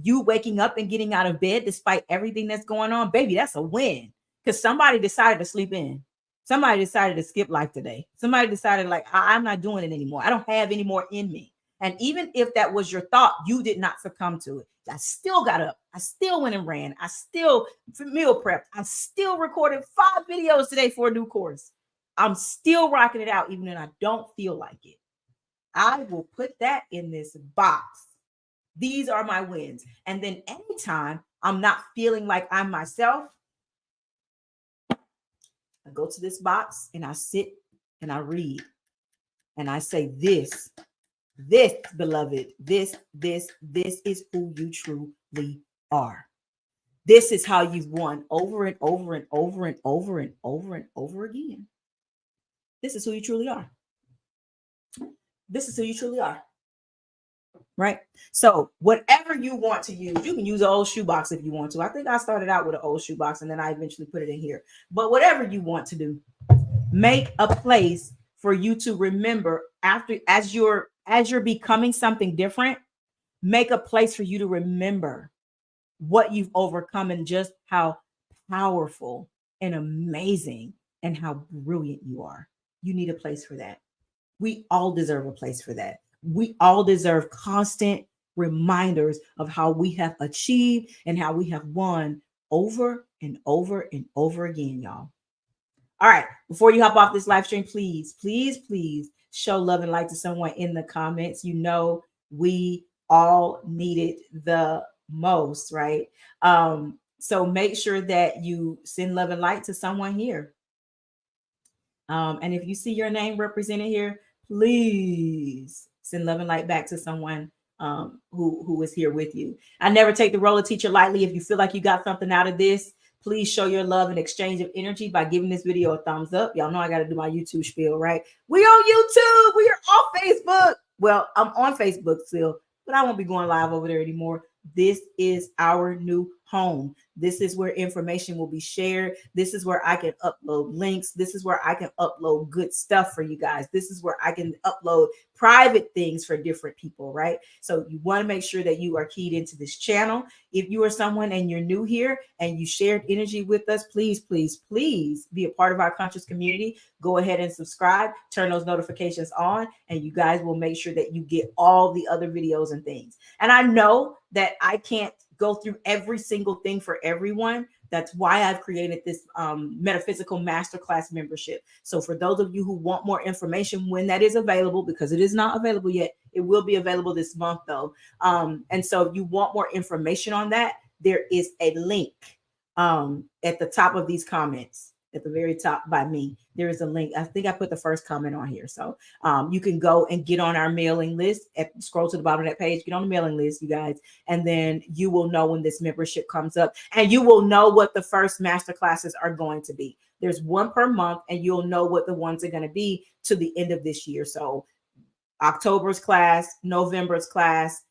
you waking up and getting out of bed despite everything that's going on, baby, that's a win. Because somebody decided to sleep in. Somebody decided to skip life today. Somebody decided, like, I'm not doing it anymore. I don't have any more in me. And even if that was your thought, you did not succumb to it. I still got up. I still went and ran. I still meal prepped. I still recorded 5 videos today for a new course. I'm still rocking it out, even when I don't feel like it. I will put that in this box. These are my wins. And then anytime I'm not feeling like I'm myself, I go to this box and I sit and I read and I say, this, beloved, this is who you truly are. This is how you've won over and over and over and over and over and over again. This is who you truly are. This is who you truly are. Right? So whatever you want to use, you can use an old shoebox if you want to. I think I started out with an old shoebox and then I eventually put it in here. But whatever you want to do, make a place for you to remember as you're becoming something different. Make a place for you to remember what you've overcome and just how powerful and amazing and how brilliant you are. You need a place for that. We all deserve a place for that. We all deserve constant reminders of how we have achieved and how we have won over and over and over again, y'all. All right. Before you hop off this live stream, please show love and light to someone in the comments. You know, we all need it the most, right? So make sure that you send love and light to someone here. And if you see your name represented here, please send love and light back to someone who is here with you. I never take the role of teacher lightly. If you feel like you got something out of this, please show your love and exchange of energy by giving this video a thumbs up. Y'all know I got to do my YouTube spiel, right? We on YouTube. We are on Facebook. Well, I'm on Facebook still, but I won't be going live over there anymore. This is our new home. This is where information will be shared. This is where I can upload links. This is where I can upload good stuff for you guys. This is where I can upload private things for different people, right? So you want to make sure that you are keyed into this channel. If you are someone and you're new here and you shared energy with us, please be a part of our conscious community. Go ahead and subscribe, turn those notifications on, and you guys will make sure that you get all the other videos and things. And I know that I can't go through every single thing for everyone. That's why I've created this metaphysical masterclass membership. So for those of you who want more information when that is available, because it is not available yet, it will be available this month though. And so if you want more information on that, there is a link at the top of these comments. At the very top by me, there is a link. I think I put the first comment on here. So you can go and get on our mailing list. Scroll to the bottom of that page, get on the mailing list, you guys. And then you will know when this membership comes up. And you will know what the first master classes are going to be. There's one per month, and you'll know what the ones are going to be to the end of this year. So October's class, November's class,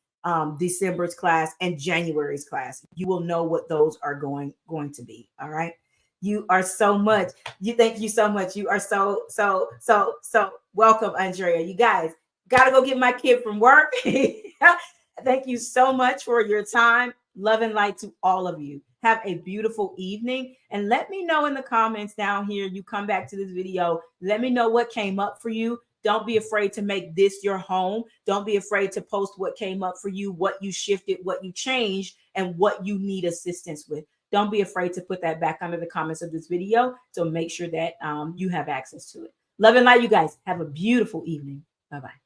December's class, and January's class. You will know what those are going to be. All right. You are so much. Thank you so much. You are so welcome, Andrea. You guys gotta go get my kid from work. Thank you so much for your time. Love and light to all of you. Have a beautiful evening. And let me know in the comments down here. You come back to this video. Let me know what came up for you. Don't be afraid to make this your home. Don't be afraid to post what came up for you, what you shifted, what you changed, and what you need assistance with. Don't be afraid to put that back under the comments of this video. So make sure that you have access to it. Love and light, you guys. Have a beautiful evening. Bye-bye.